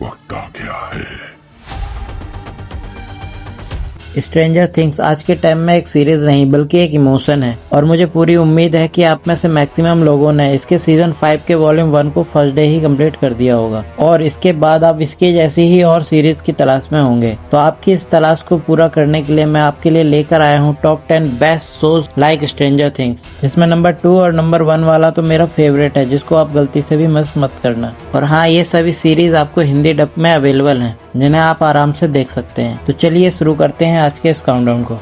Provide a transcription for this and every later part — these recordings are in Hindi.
वक्त आ गया है। स्ट्रेंजर थिंग्स आज के टाइम में एक सीरीज नहीं बल्कि एक इमोशन है और मुझे पूरी उम्मीद है कि आप में से मैक्सिमम लोगों ने इसके सीजन 5 के वॉल्यूम 1 को फर्स्ट डे ही कंप्लीट कर दिया होगा और इसके बाद आप इसकी जैसी ही और सीरीज की तलाश में होंगे। तो आपकी इस तलाश को पूरा करने के लिए मैं आपके लिए लेकर आया हूँ top 10 best shows like stranger things, जिसमें नंबर 2 और नंबर 1 वाला तो मेरा फेवरेट है, जिसको आप गलती से भी मिस मत करना। और हाँ, ये सभी सीरीज आपको हिंदी डब में अवेलेबल है, जिन्हें आप आराम से देख सकते हैं। तो चलिए शुरू करते हैं आज के इस काउंटडाउन को।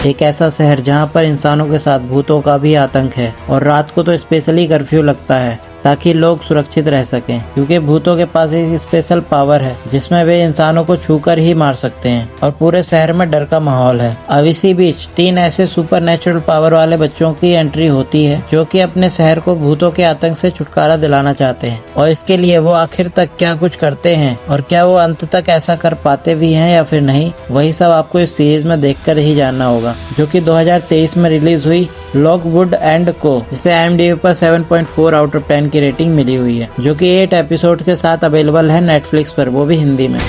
एक ऐसा शहर जहां पर इंसानों के साथ भूतों का भी आतंक है और रात को तो स्पेशली कर्फ्यू लगता है ताकि लोग सुरक्षित रह सकें, क्योंकि भूतों के पास एक स्पेशल पावर है जिसमें वे इंसानों को छूकर ही मार सकते हैं और पूरे शहर में डर का माहौल है। अब इसी बीच 3 ऐसे सुपर नेचुरल पावर वाले बच्चों की एंट्री होती है जो कि अपने शहर को भूतों के आतंक से छुटकारा दिलाना चाहते हैं और इसके लिए वो आखिर तक क्या कुछ करते हैं और क्या वो अंत तक ऐसा कर पाते भी हैं या फिर नहीं, वही सब आपको इस सीरीज में देखकर ही जानना होगा, जो कि 2023 में रिलीज हुई लॉकवुड एंड को, जिसे IMDb पर 7.4 आउट ऑफ 10 की रेटिंग मिली हुई है, जो कि 8 एपिसोड के साथ अवेलेबल है नेटफ्लिक्स पर, वो भी हिंदी में।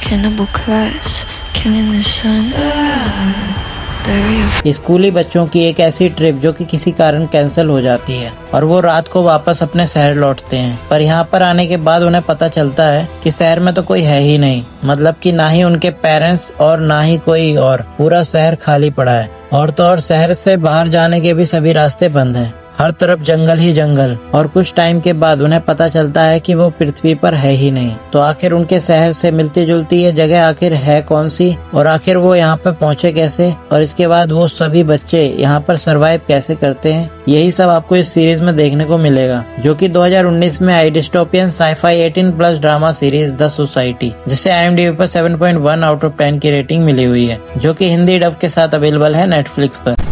Cannibal class, killing the sun. स्कूली बच्चों की एक ऐसी ट्रिप जो कि किसी कारण कैंसिल हो जाती है और वो रात को वापस अपने शहर लौटते हैं, पर यहाँ पर आने के बाद उन्हें पता चलता है कि शहर में तो कोई है ही नहीं, मतलब कि ना ही उनके पेरेंट्स और ना ही कोई और, पूरा शहर खाली पड़ा है। और तो और शहर से बाहर जाने के भी सभी रास्ते बंद हैं, हर तरफ जंगल ही जंगल। और कुछ टाइम के बाद उन्हें पता चलता है कि वो पृथ्वी पर है ही नहीं। तो आखिर उनके शहर से मिलती जुलती ये जगह आखिर है कौन सी और आखिर वो यहाँ पर पहुँचे कैसे और इसके बाद वो सभी बच्चे यहाँ पर सरवाइव कैसे करते हैं, यही सब आपको इस सीरीज में देखने को मिलेगा, जो कि 2019 में आई dystopian sci fi 18+ drama series the Society, जिसे IMDb पर 7.1 आउट ऑफ 10 की रेटिंग मिली हुई है, जो कि हिंदी डब के साथ अवेलेबल है नेटफ्लिक्स पर।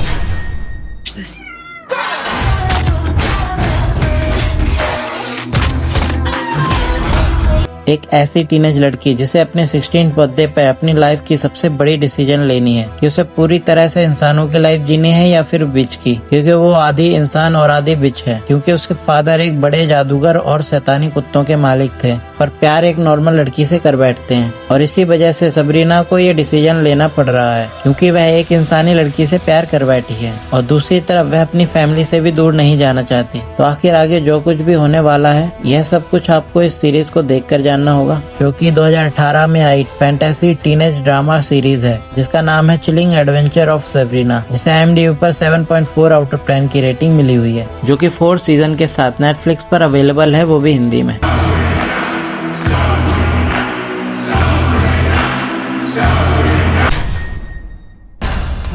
एक ऐसी टीनेज लड़की जिसे अपने 16th बर्थडे पे अपनी लाइफ की सबसे बड़ी डिसीजन लेनी है कि उसे पूरी तरह से इंसानों की लाइफ जीनी है या फिर बिच की, क्योंकि वो आधी इंसान और आधी बिच है, क्योंकि उसके फादर एक बड़े जादूगर और शैतानी कुत्तों के मालिक थे, पर प्यार एक नॉर्मल लड़की से कर बैठते हैं और इसी वजह से सबरीना को ये डिसीजन लेना पड़ रहा है, क्योंकि वह एक इंसानी लड़की से प्यार कर बैठी है और दूसरी तरफ वह अपनी फैमिली से भी दूर नहीं जाना चाहती। तो आखिर आगे जो कुछ भी होने वाला है, यह सब कुछ आपको इस सीरीज को देखकर जानना होगा, जो कि 2018 में आई फैंटेसी टीनेज ड्रामा सीरीज है, जिसका नाम है चिलिंग एडवेंचर ऑफ सेवरीना, जिसे IMDb पर 7.4 आउट ऑफ 10 की रेटिंग मिली हुई है, जो कि 4 सीजन के साथ नेटफ्लिक्स पर अवेलेबल है, वो भी हिंदी में।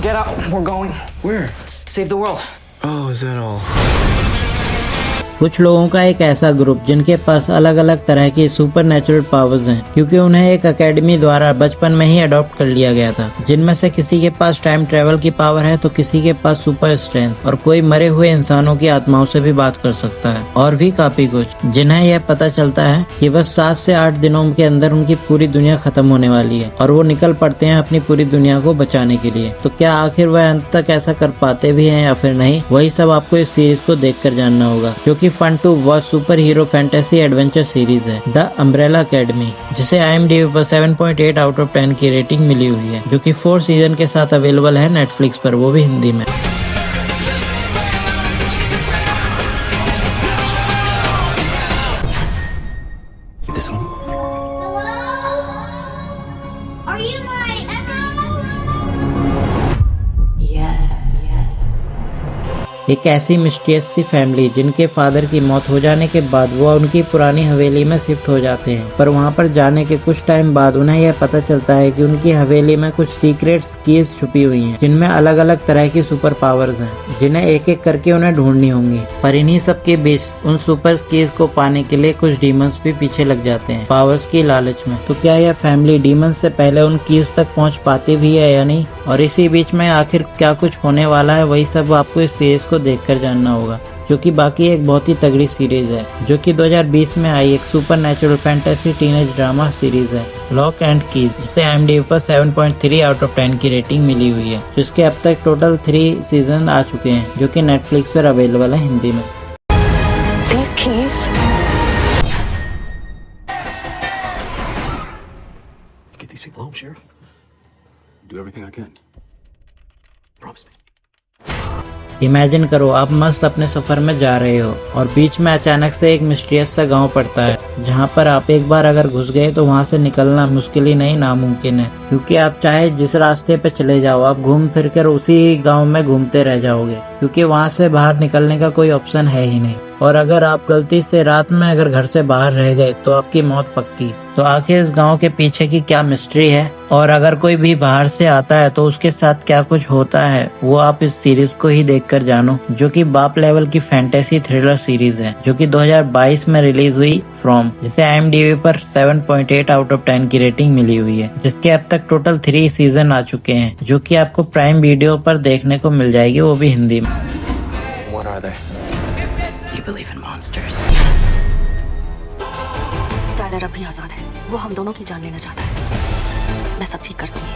Get up, we're going. Where? Save the world. Oh, is that all? कुछ लोगों का एक ऐसा ग्रुप जिनके पास अलग अलग तरह की सुपर नेचुरल पावर्स हैं, क्योंकि उन्हें एक एकेडमी द्वारा बचपन में ही अडॉप्ट कर लिया गया था, जिनमें से किसी के पास टाइम ट्रेवल की पावर है तो किसी के पास सुपर स्ट्रेंथ और कोई मरे हुए इंसानों की आत्माओं से भी बात कर सकता है और भी काफी कुछ, जिन्हें यह पता चलता है कि बस 7 से 8 दिनों के अंदर उनकी पूरी दुनिया खत्म होने वाली है और वो निकल पड़ते हैं अपनी पूरी दुनिया को बचाने के लिए। तो क्या आखिर वह अंत तक ऐसा कर पाते भी हैं या फिर नहीं, वही सब आपको इस सीरीज को देखकर जानना होगा, क्योंकि fun to watch super hero fantasy adventure series है द अम्ब्रेला अकेडमी, जिसे IMDb पर 7.8 आउट ऑफ 10 की रेटिंग मिली हुई है, जो कि 4 सीजन के साथ अवेलेबल है नेटफ्लिक्स पर, वो भी हिंदी में। एक ऐसी मिस्टीरियस सी फैमिली जिनके फादर की मौत हो जाने के बाद वो उनकी पुरानी हवेली में शिफ्ट हो जाते हैं, पर वहाँ पर जाने के कुछ टाइम बाद उन्हें यह पता चलता है कि उनकी हवेली में कुछ सीक्रेट कीज छुपी हुई हैं, जिनमें अलग अलग तरह की सुपर पावर्स हैं, जिन्हें एक एक करके उन्हें ढूंढनी होंगी। पर इन्हीं सब के बीच उन सुपर कीज को पाने के लिए कुछ डीमंस भी पीछे लग जाते हैं पावर्स की लालच में। तो क्या यह फैमिली डीमंस से पहले उन कीज तक पहुँच पाती भी है या नहीं, और इसी बीच में आखिर क्या कुछ होने वाला है, वही सब आपको इस सीरीज को देखकर जानना होगा। जो कि बाकी एक बहुत ही तगड़ी सीरीज है, जो कि 2020 में आई एक super natural fantasy teenage drama series है लॉक एंड कीज, जिसे IMDb पर 7.3 आउट ऑफ 10 की रेटिंग मिली हुई है, जिसके अब तक टोटल 3 सीजन आ चुके हैं, जो कि नेटफ्लिक्स पर अवेलेबल है हिंदी में। These keys. Get these people home, Sheriff. Do everything I can. Promise me. Imagine करो आप मस्त अपने सफर में जा रहे हो और बीच में अचानक से एक मिस्टीरियस सा गांव पड़ता है, जहां पर आप एक बार अगर घुस गए तो वहां से निकलना मुश्किल ही नहीं नामुमकिन है, क्योंकि आप चाहे जिस रास्ते पे चले जाओ आप घूम फिर कर उसी गांव में घूमते रह जाओगे, क्योंकि वहां से बाहर निकलने का कोई ऑप्शन है ही नहीं। और अगर आप गलती से रात में अगर घर से बाहर रह गए तो आपकी मौत पक्की। तो आखिर इस गांव के पीछे की क्या मिस्ट्री है और अगर कोई भी बाहर से आता है तो उसके साथ क्या कुछ होता है, वो आप इस सीरीज को ही देखकर जानो, जो कि बाप लेवल की फैंटेसी थ्रिलर सीरीज है, जो कि 2022 में रिलीज हुई फ्रॉम, जिसे IMDb पर 7.8 आउट ऑफ 10 की रेटिंग मिली हुई है, जिसके अब तक टोटल 3 सीजन आ चुके हैं, जो कि आपको प्राइम वीडियो पर देखने को मिल जाएगी, वो भी हिंदी में। What are they? You believe in monsters? Tyler अब भी आजाद है, वो हम दोनों की जान लेना चाहता है। मैं सब ठीक कर दूंगी।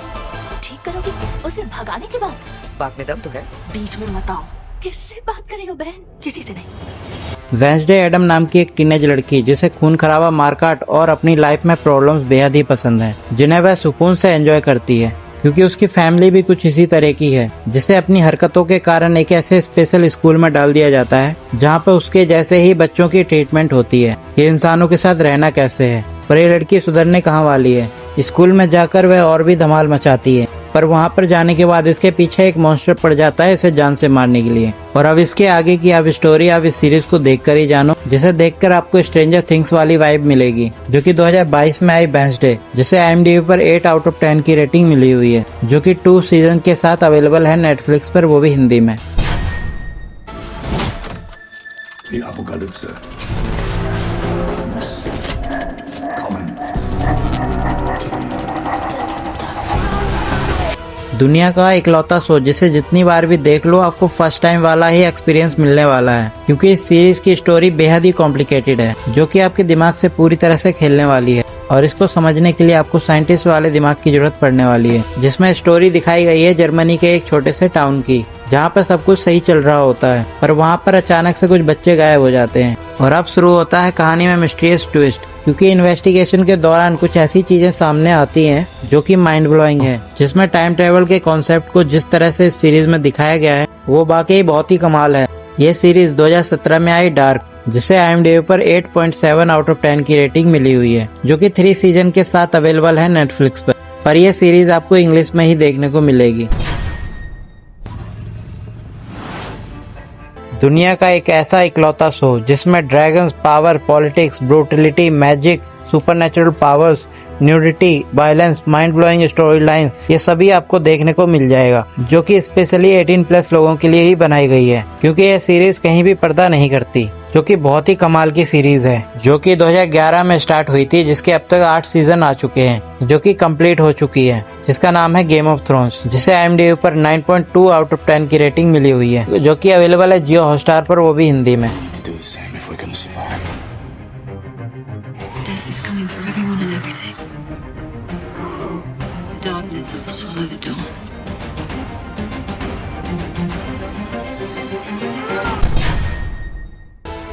ठीक करोगी उसे भगाने के बाद? बात में दम तो है। बीच में मत आओ। किससे बात कर रही हो बहन? किसी से नहीं। वेंसडे एडम नाम की एक टीनेज लड़की, जिसे खून खराबा, मारकाट और अपनी लाइफ में प्रॉब्लम्स बेहद ही पसंद है, जिन्हें वह सुकून से एंजॉय करती है, क्योंकि उसकी फैमिली भी कुछ इसी तरह की है, जिसे अपनी हरकतों के कारण एक ऐसे स्पेशल स्कूल में डाल दिया जाता है जहां पर उसके जैसे ही बच्चों की ट्रीटमेंट होती है कि इंसानों के साथ रहना कैसे है। पर ये लड़की सुधरने कहाँ वाली है। स्कूल में जाकर वह और भी धमाल मचाती है, पर वहां पर जाने के बाद इसके पीछे एक मॉन्स्टर पड़ जाता है इसे जान से मारने के लिए। और अब इसके आगे की आप स्टोरी आप इस सीरीज को देखकर ही जानो, जिसे देखकर आपको स्ट्रेंजर थिंग्स वाली वाइब मिलेगी, जो कि 2022 में आई वेंसडे, जिसे IMDb पर 8 आउट ऑफ 10 की रेटिंग मिली हुई है, जो कि 2 सीजन के साथ अवेलेबल है नेटफ्लिक्स पर, वो भी हिंदी में। The apocalypse. Coming. दुनिया का इकलौता शो जिसे जितनी बार भी देख लो आपको फर्स्ट टाइम वाला ही एक्सपीरियंस मिलने वाला है, क्योंकि इस सीरीज की स्टोरी बेहद ही कॉम्प्लिकेटेड है, जो कि आपके दिमाग से पूरी तरह से खेलने वाली है। और इसको समझने के लिए आपको साइंटिस्ट वाले दिमाग की जरूरत पड़ने वाली है, जिसमें स्टोरी दिखाई गई है जर्मनी के एक छोटे से टाउन की, जहाँ पर सब कुछ सही चल रहा होता है, पर वहाँ पर अचानक से कुछ बच्चे गायब हो जाते हैं। और अब शुरू होता है कहानी में मिस्टीरियस ट्विस्ट, क्योंकि इन्वेस्टिगेशन के दौरान कुछ ऐसी चीजें सामने आती हैं जो कि माइंड ब्लोइंग है, जिसमें टाइम ट्रेवल के कॉन्सेप्ट को जिस तरह से इस सीरीज में दिखाया गया है वो वाकई बहुत ही कमाल है। ये सीरीज 2017 में आई डार्क, जिसे IMDb पर 8.7 आउट ऑफ 10 की रेटिंग मिली हुई है, जो कि 3 सीजन के साथ अवेलेबल है नेटफ्लिक्स पर यह सीरीज आपको इंग्लिश में ही देखने को मिलेगी। दुनिया का एक ऐसा इकलौता शो जिसमें dragons, power, politics, brutality, magic, supernatural powers, nudity, violence, mind blowing story line, ये सभी आपको देखने को मिल जाएगा, जो कि स्पेशली 18+ लोगों के लिए ही बनाई गई है, क्योंकि यह सीरीज कहीं भी पर्दा नहीं करती, जो कि बहुत ही कमाल की सीरीज है, जो कि 2011 में स्टार्ट हुई थी, जिसके अब तक 8 सीजन आ चुके हैं, जो कि कंप्लीट हो चुकी है, जिसका नाम है गेम ऑफ थ्रोन्स, जिसे IMDb पर 9.2 आउट ऑफ 10 की रेटिंग मिली हुई है, जो कि अवेलेबल है जियो हॉटस्टार पर, वो भी हिंदी में। To do the same if we're gonna survive. Death is coming for everyone and everything. Darkness that will swallow the dawn.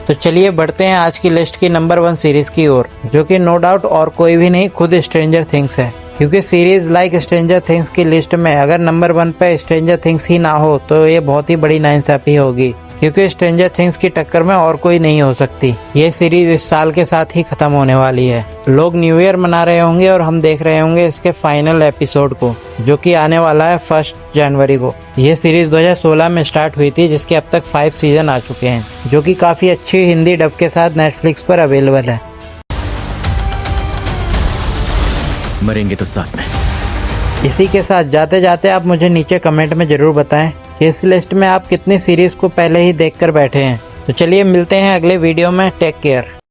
तो चलिए बढ़ते हैं आज की लिस्ट की नंबर 1 सीरीज की ओर, जो कि नो डाउट और कोई भी नहीं, खुद स्ट्रेंजर थिंग्स है, क्योंकि सीरीज लाइक स्ट्रेंजर थिंग्स की लिस्ट में अगर नंबर 1 पे स्ट्रेंजर थिंग्स ही ना हो तो ये बहुत ही बड़ी नाइंसाफी होगी, क्योंकि स्ट्रेंजर थिंग्स की टक्कर में और कोई नहीं हो सकती। ये सीरीज इस साल के साथ ही खत्म होने वाली है। लोग न्यू ईयर मना रहे होंगे और हम देख रहे होंगे इसके फाइनल एपिसोड को, जो कि आने वाला है 1 जनवरी को। ये सीरीज 2016 में स्टार्ट हुई थी, जिसके अब तक 5 सीजन आ चुके हैं, जो कि काफी अच्छी हिंदी डब के साथ नेटफ्लिक्स पर अवेलेबल है। मरेंगे तो साथ में। इसी के साथ जाते जाते आप मुझे नीचे कमेंट में जरूर बताएं कि इस लिस्ट में आप कितनी सीरीज को पहले ही देखकर बैठे हैं। तो चलिए मिलते हैं अगले वीडियो में। Take care.